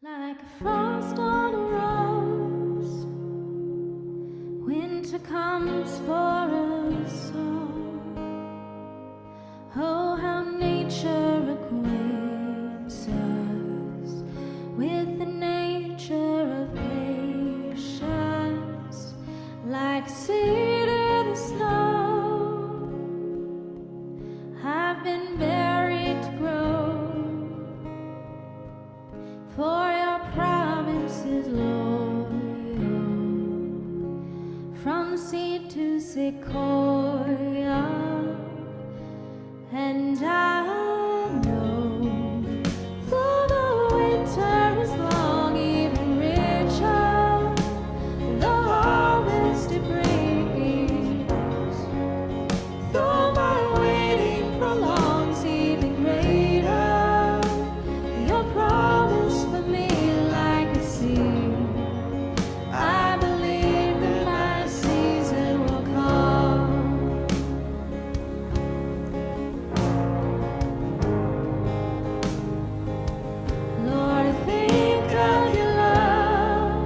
Like a frost on a rose, winter comes for us all. Oh, how nature acquaints us with the nature of patience. Like a seed in the snow, I've been buried to grow. For your promise is loyal, from seed to sequoia, and I know though the winter is long, even richer the harvest it brings. Though my waiting prolongs, even greater your promise for me. Like a seed, I believe that my season will come. Lord, I think of your love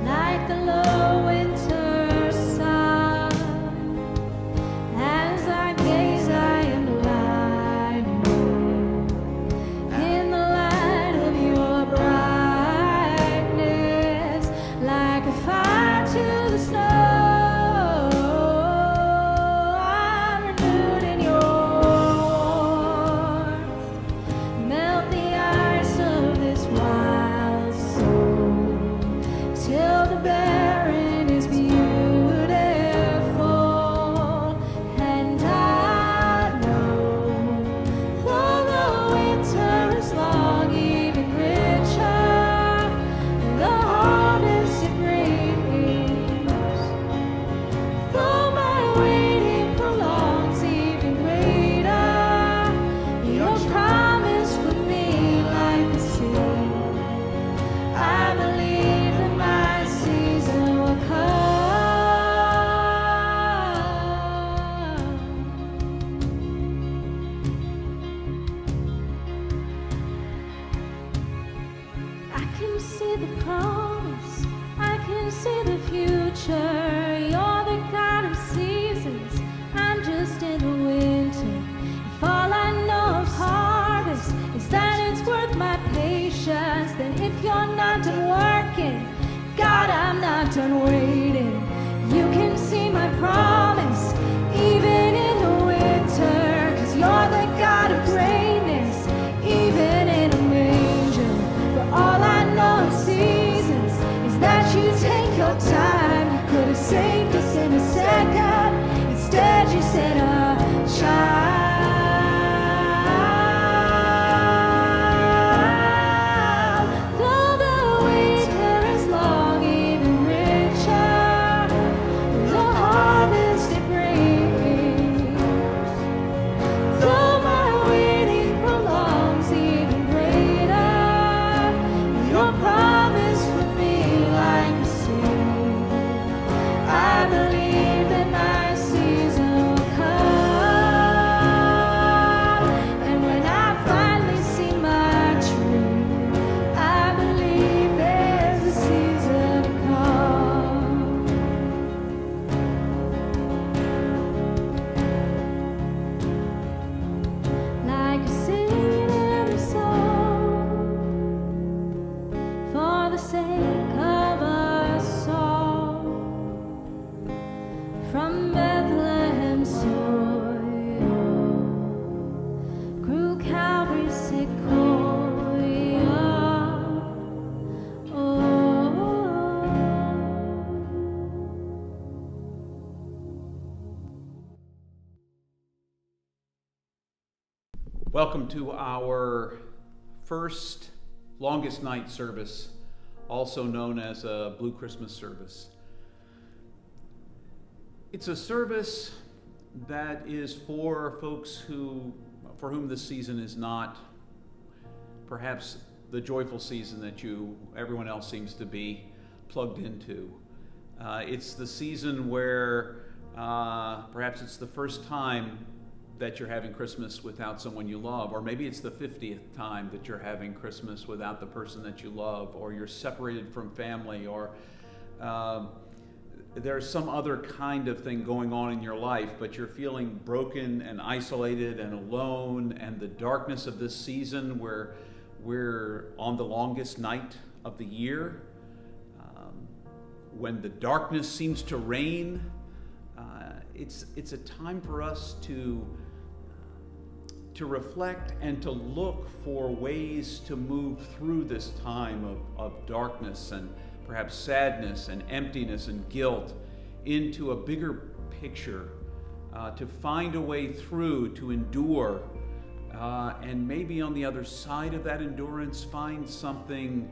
like the low winter sun. As I gaze, I am blinded in the light of your brightness. Like a fire to the snow, I'm renewed in your warmth. Melt the ice of this wild soul till the barren is beautiful. And I know though the winter is long, even richer the harvest it brings. Though my waiting prolongs, even greater your promise for me. Like a seed, I believe that my season will come. I can see the promise, I can see the future. You're the God of seasons, I'm just in the winter. If all I know of harvest is that it's worth my patience, then if you're not done working, God, I'm not done waiting. You can see my promise even in the winter, 'cause you're the God of greatness, even in a manger. For all I know of seasons is that you take your time. You could have saved us in a second, instead you sent a child. Though the winter is long, even richer the harvest it brings. Though my waiting prolongs, even greater your promise for me. Like a seed, I believe that my season will come. And when I finally see my tree, I believe there's a season to come. Like a seed in the soul, for the sake of us all, from Bethlehem soil grew Calvary's sequoia. Oh. Welcome to our first longest night service, also known as a Blue Christmas service. It's a service that is for folks for whom this season is not perhaps the joyful season that everyone else seems to be plugged into. It's the season where perhaps it's the first time that you're having Christmas without someone you love, or maybe it's the 50th time that you're having Christmas without the person that you love, or you're separated from family, or there's some other kind of thing going on in your life, but you're feeling broken and isolated and alone, and the darkness of this season where we're on the longest night of the year, when the darkness seems to reign, it's a time for us to reflect and to look for ways to move through this time of darkness and perhaps sadness and emptiness and guilt into a bigger picture, to find a way through, to endure, and maybe on the other side of that endurance find something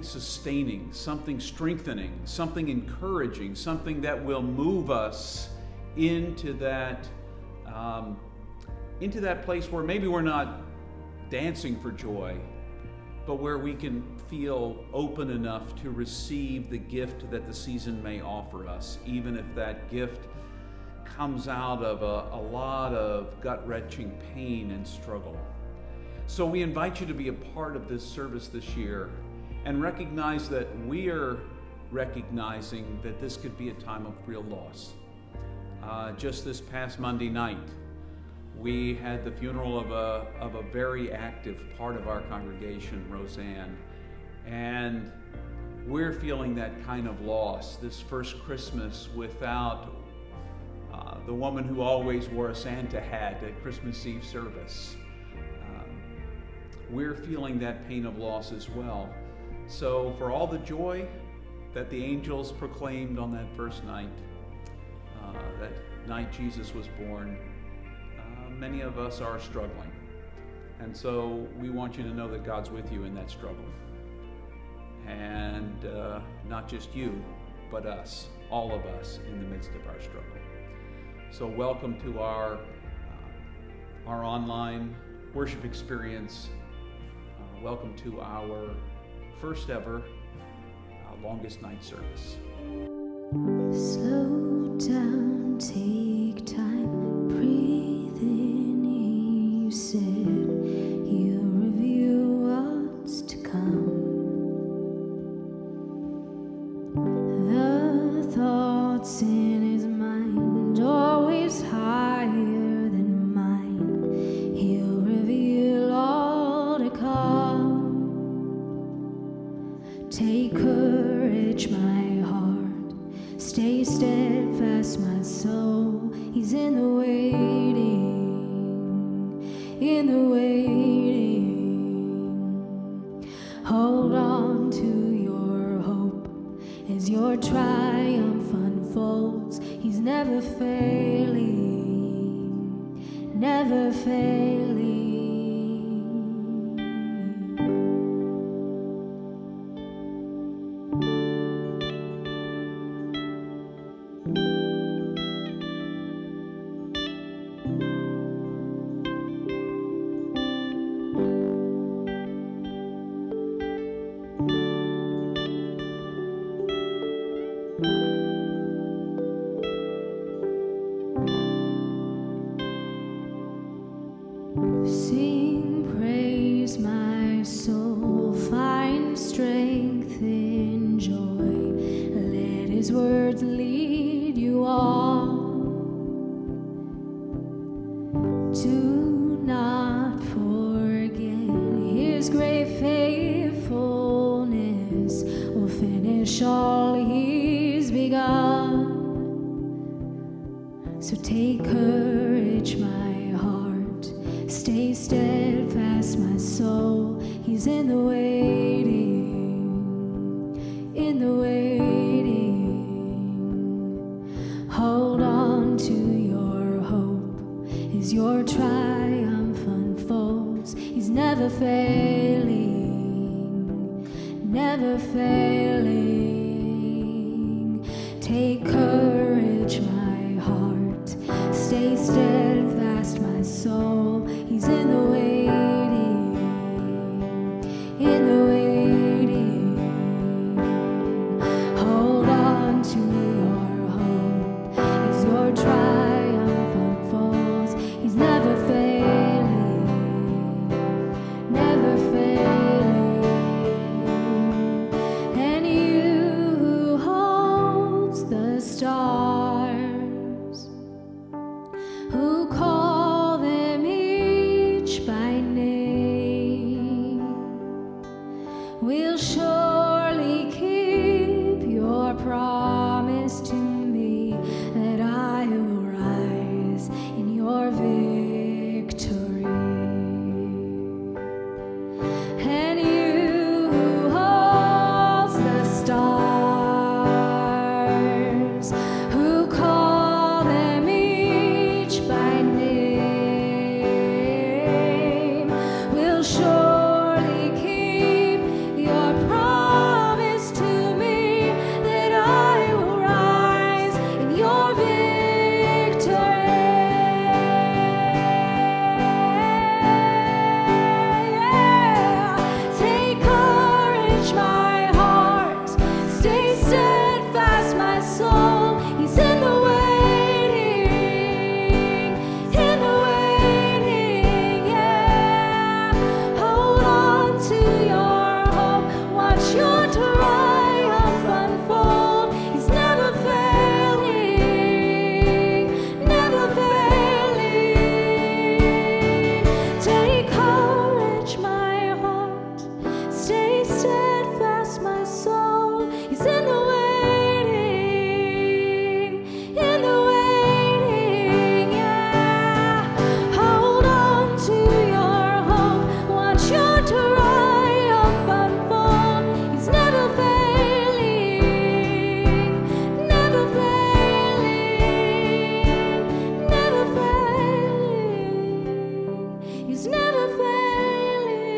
sustaining, something strengthening, something encouraging, something that will move us into that place where maybe we're not dancing for joy, but where we can feel open enough to receive the gift that the season may offer us, even if that gift comes out of a lot of gut-wrenching pain and struggle. So we invite you to be a part of this service this year and recognize that we are recognizing that this could be a time of real loss. Just this past Monday night, we had the funeral of a very active part of our congregation, Roseanne, and we're feeling that kind of loss. This first Christmas without the woman who always wore a Santa hat at Christmas Eve service. We're feeling that pain of loss as well. So for all the joy that the angels proclaimed on that first night, that night Jesus was born, many of us are struggling. And so we want you to know that God's with you in that struggle. And not just you, but us, all of us in the midst of our struggle. So welcome to our online worship experience. Welcome to our first ever longest night service. Slow down, take time, breathe in. You said you'll reveal what's to come. The thoughts in his mind, always higher than mine. He'll reveal all to come. Take courage, my heart. Stay steadfast, my soul. He's in the waiting, in the waiting. Hold on to your hope as your triumph unfolds. He's never failing, never failing. Sing praise, my soul, find strength in joy. Let his words lead you on. Do not forget his great faithfulness will finish all he's begun. So take courage, my heart. Stay steadfast, my soul. He's in the waiting, in the waiting. Hold on to your hope as your triumph unfolds. He's never failing, never failing. Take courage, my heart. Stay steadfast, my soul. He's in the waiting, in the waiting. Hold on to your hope as your triumph who call them each by name, will surely keep your promise to me that I will rise in your victory. And you who holds the stars, who call them each by name, will surely keep your promise to me that I will rise in your victory. Take courage, my heart. Stay steadfast, my soul. He's in the waiting, yeah. Hold on to your hope. Watch your triumph unfold. He's never failing, never failing. Take courage, my heart. Stay steadfast, my soul. He's in the waiting, yeah. Hold on to your hope. Watch your triumph unfold. He's never failing, never failing, never failing. He's never failing.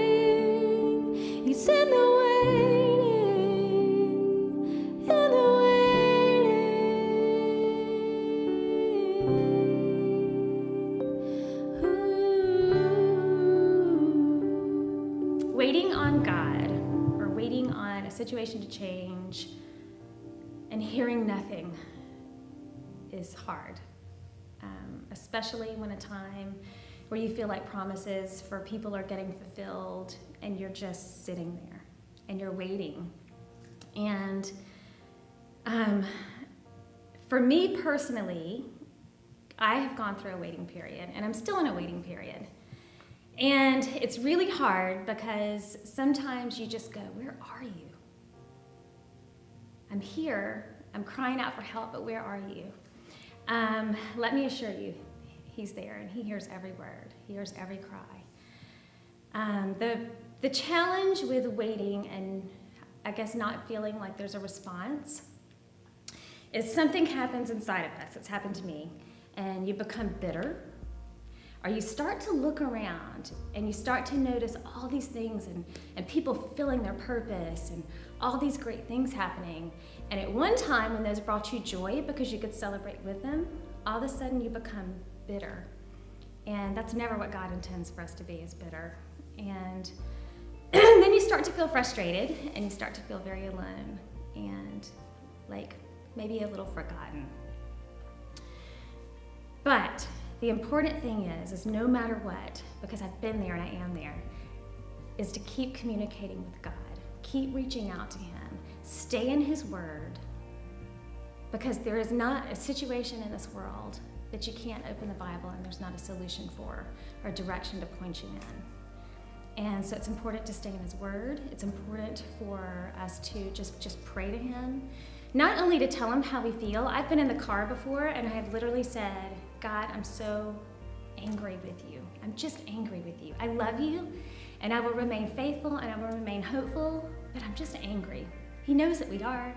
He's in the waiting, Waiting on God, or waiting on a situation to change and hearing nothing is hard, especially when a time where you feel like promises for people are getting fulfilled and you're just sitting there and you're waiting. And for me personally, I have gone through a waiting period, and I'm still in a waiting period. And it's really hard because sometimes you just go, where are you? I'm here, I'm crying out for help, but where are you? Let me assure you, he's there, and he hears every word, he hears every cry. The challenge with waiting and I guess not feeling like there's a response is something happens inside of us. It's happened to me. And you become bitter, or you start to look around and you start to notice all these things and people fulfilling their purpose and all these great things happening. And at one time when those brought you joy because you could celebrate with them, all of a sudden you become bitter. And that's never what God intends for us to be, is bitter. And then you start to feel frustrated and you start to feel very alone and like maybe a little forgotten. But the important thing is no matter what, because I've been there and I am there, is to keep communicating with God. Keep reaching out to him. Stay in his word, because there is not a situation in this world that you can't open the Bible and there's not a solution for or direction to point you in. And so it's important to stay in his word. It's important for us to just pray to him. Not only to tell him how we feel. I've been in the car before and I have literally said, God, I'm so angry with you. I'm just angry with you. I love you and I will remain faithful and I will remain hopeful, but I'm just angry. He knows that we are.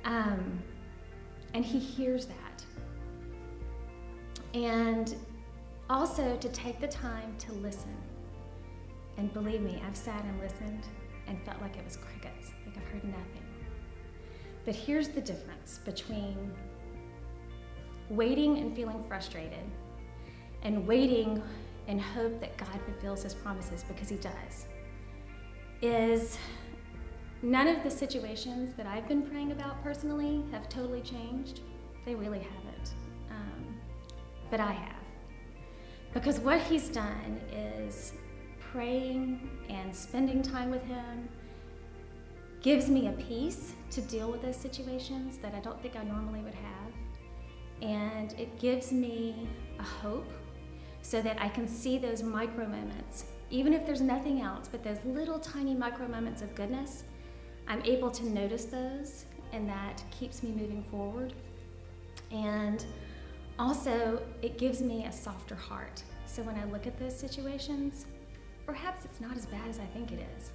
And he hears that. And also to take the time to listen. And believe me, I've sat and listened and felt like it was crickets, like I've heard nothing. But here's the difference between waiting and feeling frustrated and waiting and hope that God fulfills his promises, because he does, is none of the situations that I've been praying about personally have totally changed. They really haven't. But I have. Because what he's done is praying and spending time with him gives me a peace to deal with those situations that I don't think I normally would have. And it gives me a hope, so that I can see those micro moments, even if there's nothing else, but those little tiny micro moments of goodness, I'm able to notice those, and that keeps me moving forward. And also, it gives me a softer heart. So when I look at those situations, perhaps it's not as bad as I think it is.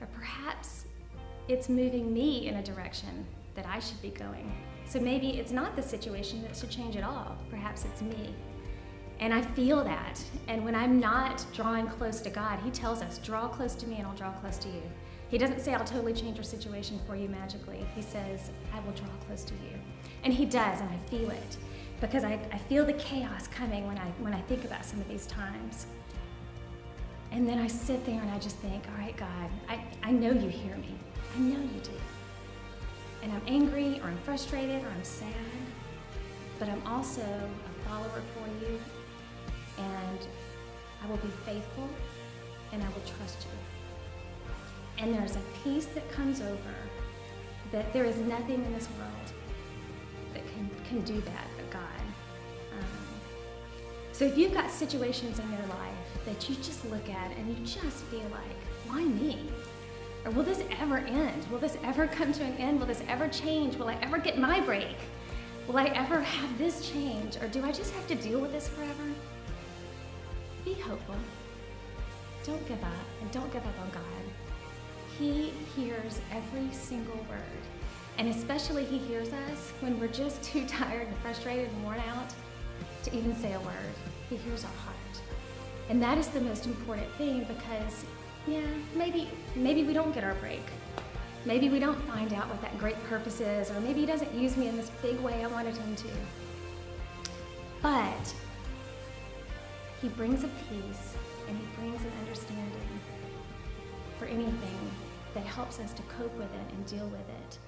Or perhaps it's moving me in a direction that I should be going. So maybe it's not the situation that should change at all. Perhaps it's me. And I feel that. And when I'm not drawing close to God, He tells us, draw close to me and I'll draw close to you. He doesn't say, I'll totally change your situation for you magically. He says, I will draw close to you. And He does, and I feel it. Because I feel the chaos coming when I think about some of these times. And then I sit there and I just think, all right, God, I know you hear me. I know you do. And I'm angry, or I'm frustrated, or I'm sad. But I'm also a follower for you. And I will be faithful, and I will trust you. And there's a peace that comes over that there is nothing in this world that can do that but God. So if you've got situations in your life that you just look at and you just feel like, why me? Or will this ever end? Will this ever come to an end? Will this ever change? Will I ever get my break? Will I ever have this change? Or do I just have to deal with this forever? Be hopeful. Don't give up, and don't give up on God. He hears every single word. And especially He hears us when we're just too tired and frustrated and worn out to even say a word. He hears our heart. And that is the most important thing, because, yeah, maybe we don't get our break. Maybe we don't find out what that great purpose is, or maybe He doesn't use me in this big way I wanted Him to. But He brings a peace, and He brings an understanding for anything that helps us to cope with it and deal with it.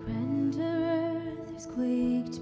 Grandeur earth is quaked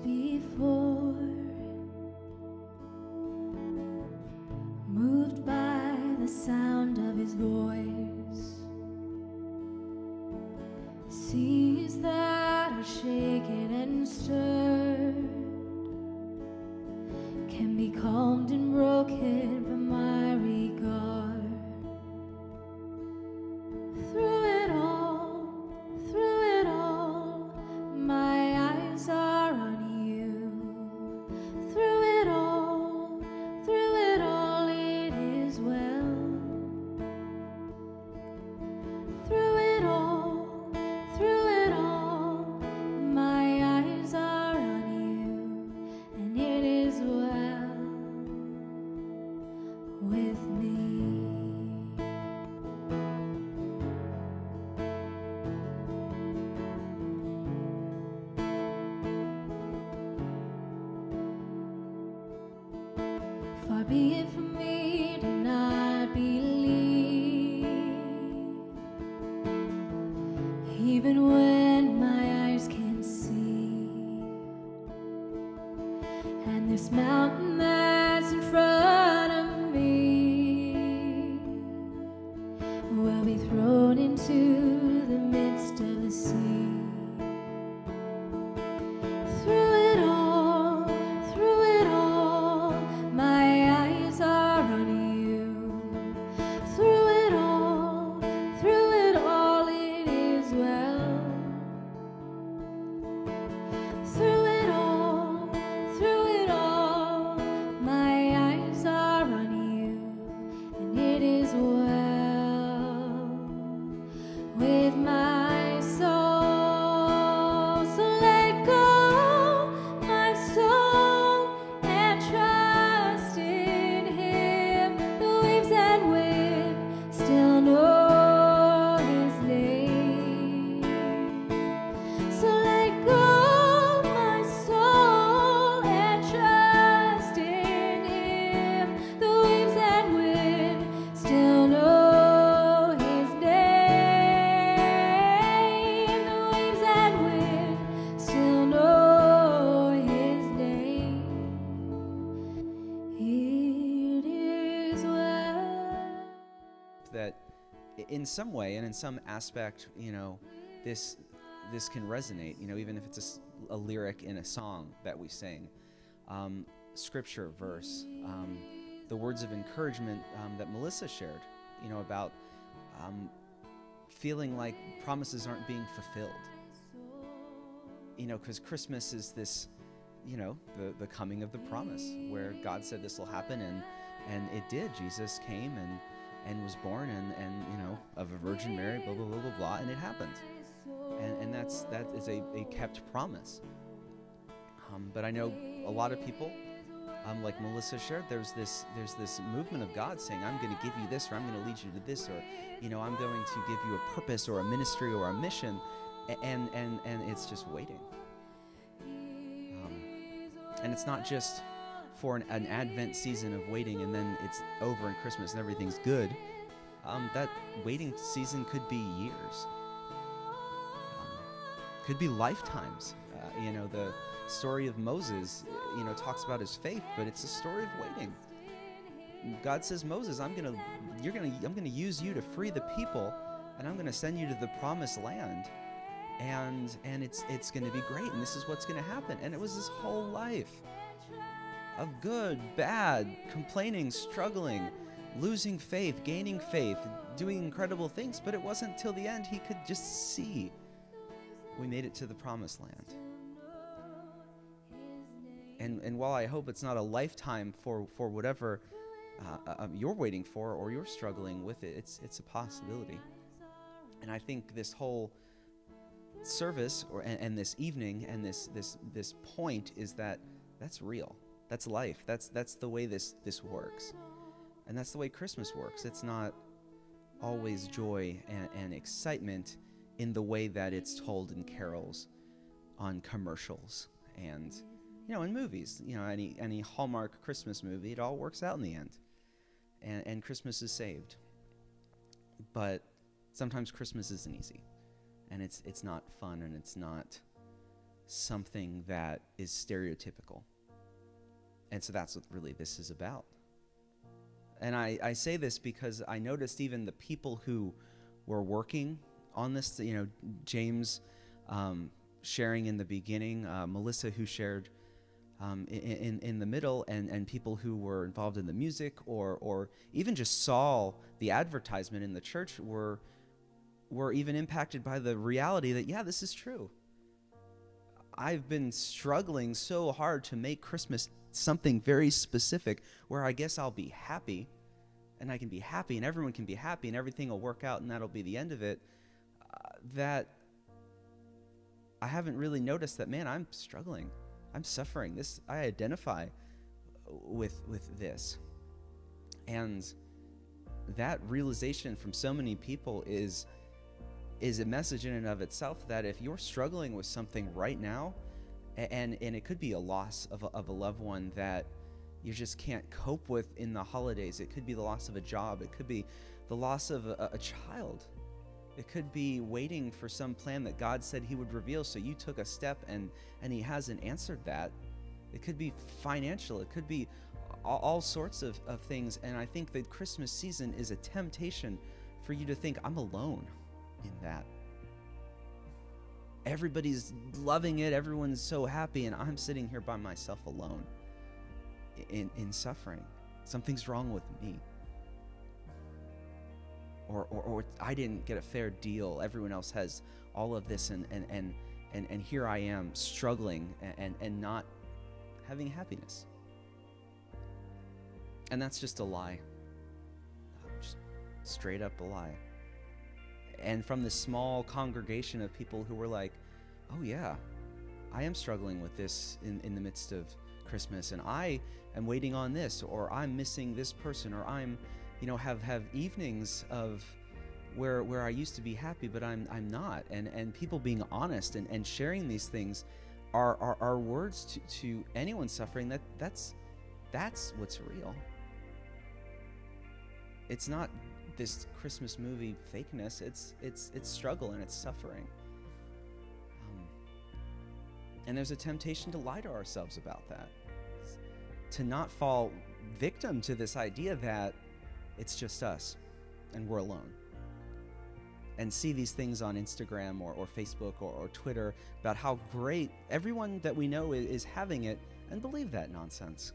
that in some way and in some aspect, this can resonate, even if it's a lyric in a song that we sing, scripture verse, the words of encouragement that Melissa shared, about feeling like promises aren't being fulfilled. Because Christmas is this, the coming of the promise, where God said this will happen, and it did. Jesus came and was born, and of a Virgin Mary, blah, blah, blah, blah, blah, and it happened. And that is a kept promise. But I know a lot of people, like Melissa shared, there's this movement of God saying, I'm going to give you this, or I'm going to lead you to this, or I'm going to give you a purpose or a ministry or a mission, and it's just waiting. And it's not just for an Advent season of waiting and then it's over and Christmas and everything's good. That waiting season could be years, could be lifetimes. The story of Moses, talks about his faith, but it's a story of waiting. God says, Moses, I'm gonna use you to free the people, and I'm gonna send you to the promised land, and it's gonna be great, and this is what's gonna happen. And it was his whole life of good, bad, complaining, struggling, losing faith, gaining faith, doing incredible things, but it wasn't till the end he could just see we made it to the promised land. And while I hope it's not a lifetime for whatever you're waiting for or you're struggling with it, it's a possibility. And I think this whole service and this evening and this point is that's real. That's life. That's the way this works. And that's the way Christmas works. It's not always joy and excitement in the way that it's told in carols, on commercials, and in movies. Any Hallmark Christmas movie, it all works out in the end, and Christmas is saved. But sometimes Christmas isn't easy, and it's not fun, and it's not something that is stereotypical. And so that's what really this is about. And I say this because I noticed even the people who were working on this, James sharing in the beginning, Melissa who shared in the middle, and people who were involved in the music or even just saw the advertisement in the church were even impacted by the reality that, yeah, this is true. I've been struggling so hard to make Christmas something very specific where I guess I'll be happy, and I can be happy, and everyone can be happy, and everything will work out, and that'll be the end of it. That I haven't really noticed that, man, I'm struggling. I'm suffering. This, I identify with this. And that realization from so many people is a message in and of itself, that if you're struggling with something right now, and it could be a loss of a loved one that you just can't cope with in the holidays. It could be the loss of a job. It could be the loss of a child. It could be waiting for some plan that God said he would reveal, so you took a step and he hasn't answered that. It could be financial. It could be all sorts of things. And I think the Christmas season is a temptation for you to think, I'm alone in that. Everybody's loving it. Everyone's so happy, and I'm sitting here by myself alone in suffering. Something's wrong with me. Or I didn't get a fair deal. Everyone else has all of this, and here I am struggling and not having happiness. And that's just a lie. Just straight up a lie. And from this small congregation of people who were like, oh yeah, I am struggling with this in the midst of Christmas, and I am waiting on this, or I'm missing this person, or I'm have evenings of where I used to be happy, but I'm not. And people being honest and sharing these things are words to anyone suffering that's what's real. It's not this Christmas movie fakeness. It's struggle and it's suffering. And there's a temptation to lie to ourselves about that, to not fall victim to this idea that it's just us, and we're alone. And see these things on Instagram or Facebook or Twitter about how great everyone that we know is having it, and believe that nonsense.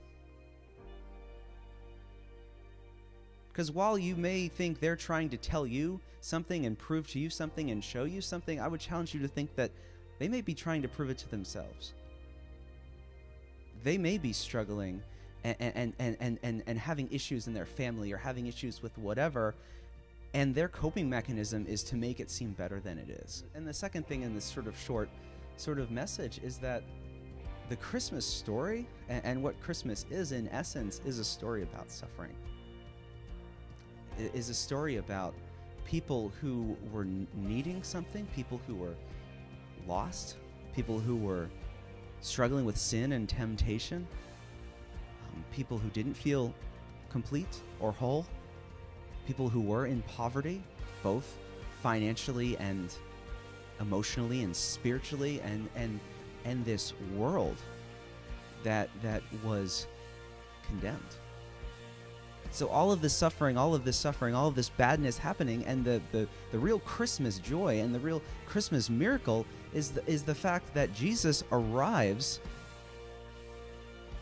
Because while you may think they're trying to tell you something and prove to you something and show you something, I would challenge you to think that they may be trying to prove it to themselves. They may be struggling and having issues in their family or having issues with whatever, and their coping mechanism is to make it seem better than it is. And the second thing in this sort of short message is that the Christmas story and what Christmas is, in essence, is a story about suffering. It is a story about people who were needing something, people who were lost, people who were struggling with sin and temptation, people who didn't feel complete or whole, people who were in poverty, both financially and emotionally and spiritually, and this world that was condemned. So all of this suffering, all of this badness happening, and the real Christmas joy and the real Christmas miracle is the fact that Jesus arrives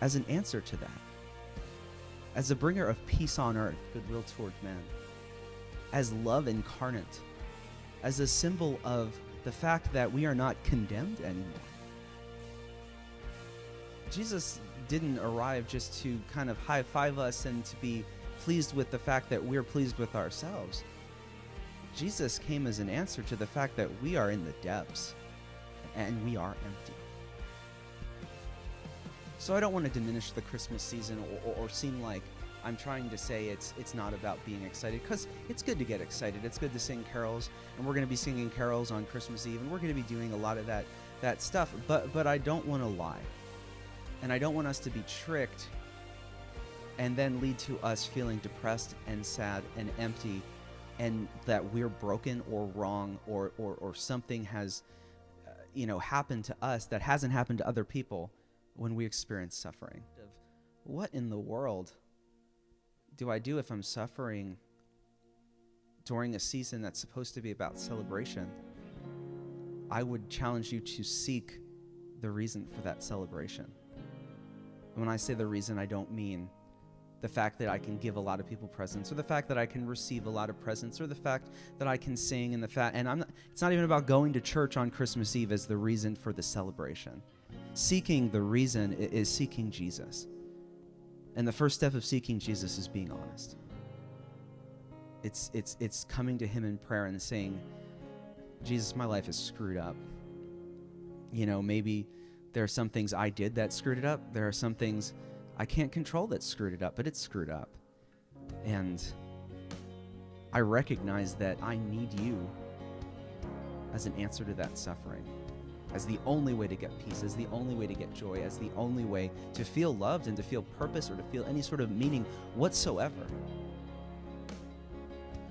as an answer to that, as a bringer of peace on earth, goodwill toward man, as love incarnate, as a symbol of the fact that we are not condemned anymore. Jesus didn't arrive just to kind of high-five us and to be pleased with the fact that we're pleased with ourselves. Jesus came as an answer to the fact that we are in the depths and we are empty. So I don't want to diminish the Christmas season or seem like I'm trying to say it's not about being excited, because it's good to get excited. It's good to sing carols, and we're going to be singing carols on Christmas Eve, and we're going to be doing a lot of that stuff. But I don't want to lie, and I don't want us to be tricked and then lead to us feeling depressed and sad and empty, and that we're broken or wrong or something has happened to us that hasn't happened to other people when we experience suffering. What in the world do I do if I'm suffering during a season that's supposed to be about celebration? I would challenge you to seek the reason for that celebration. And when I say the reason, I don't mean the fact that I can give a lot of people presents, or the fact that I can receive a lot of presents, or the fact that I can sing, and it's not even about going to church on Christmas Eve as the reason for the celebration. Seeking the reason is seeking Jesus. And the first step of seeking Jesus is being honest. It's coming to him in prayer and saying, Jesus, my life is screwed up. Maybe there are some things I did that screwed it up. There are some things I can't control that screwed it up, but it's screwed up. And I recognize that I need you as an answer to that suffering, as the only way to get peace, as the only way to get joy, as the only way to feel loved and to feel purpose or to feel any sort of meaning whatsoever.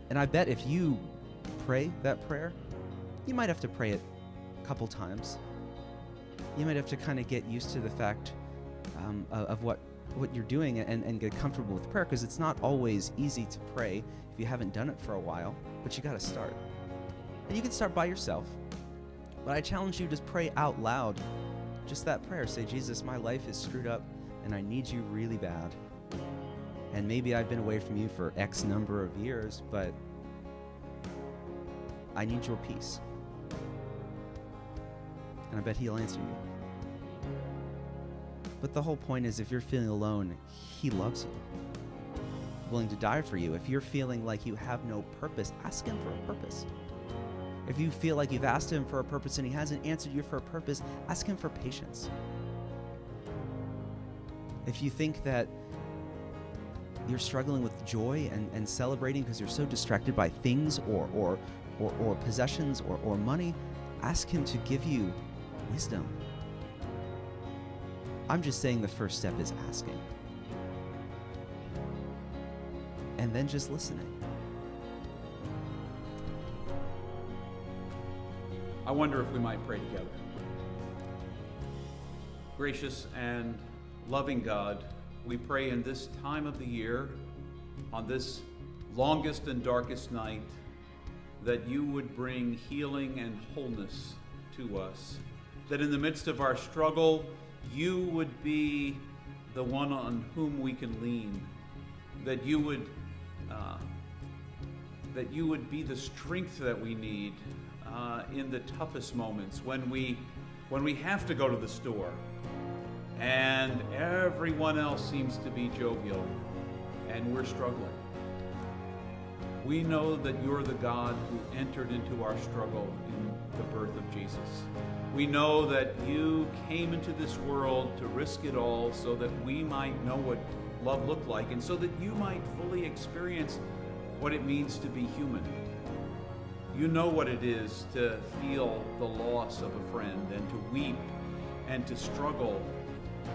And I bet if you pray that prayer, you might have to pray it a couple times. You might have to kind of get used to the fact of what you're doing and get comfortable with prayer, because it's not always easy to pray if you haven't done it for a while, but you got to start. And you can start by yourself, but I challenge you to pray out loud just that prayer. Say, Jesus, my life is screwed up and I need you really bad. And maybe I've been away from you for X number of years, but I need your peace. And I bet he'll answer you. But the whole point is, if you're feeling alone, he loves you, willing to die for you. If you're feeling like you have no purpose, ask him for a purpose. If you feel like you've asked him for a purpose and he hasn't answered you for a purpose, ask him for patience. If you think that you're struggling with joy and celebrating because you're so distracted by things or possessions or money, ask him to give you wisdom. I'm just saying the first step is asking. And then just listening. I wonder if we might pray together. Gracious and loving God, we pray in this time of the year, on this longest and darkest night, that you would bring healing and wholeness to us. That in the midst of our struggle, you would be the one on whom we can lean. That you would be the strength that we need in the toughest moments, when we have to go to the store and everyone else seems to be jovial and we're struggling. We know that you're the God who entered into our struggle in the birth of Jesus. We know that you came into this world to risk it all so that we might know what love looked like, and so that you might fully experience what it means to be human. You know what it is to feel the loss of a friend, and to weep, and to struggle,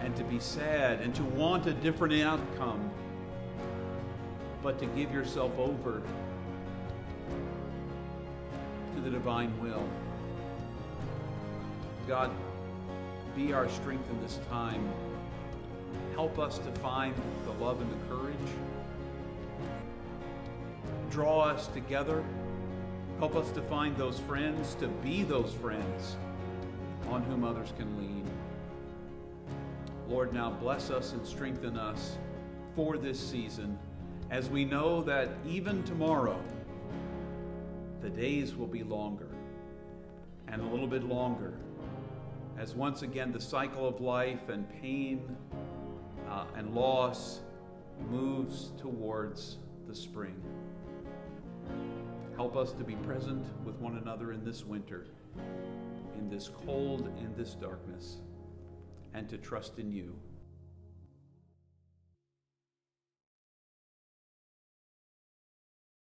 and to be sad, and to want a different outcome, but to give yourself over to the divine will. God, be our strength in this time. Help us to find the love and the courage. Draw us together. Help us to find those friends, to be those friends on whom others can lean. Lord, now bless us and strengthen us for this season, as we know that even tomorrow, the days will be longer and a little bit longer, as once again the cycle of life and pain and loss moves towards the spring. Help us to be present with one another in this winter, in this cold, in this darkness, and to trust in you.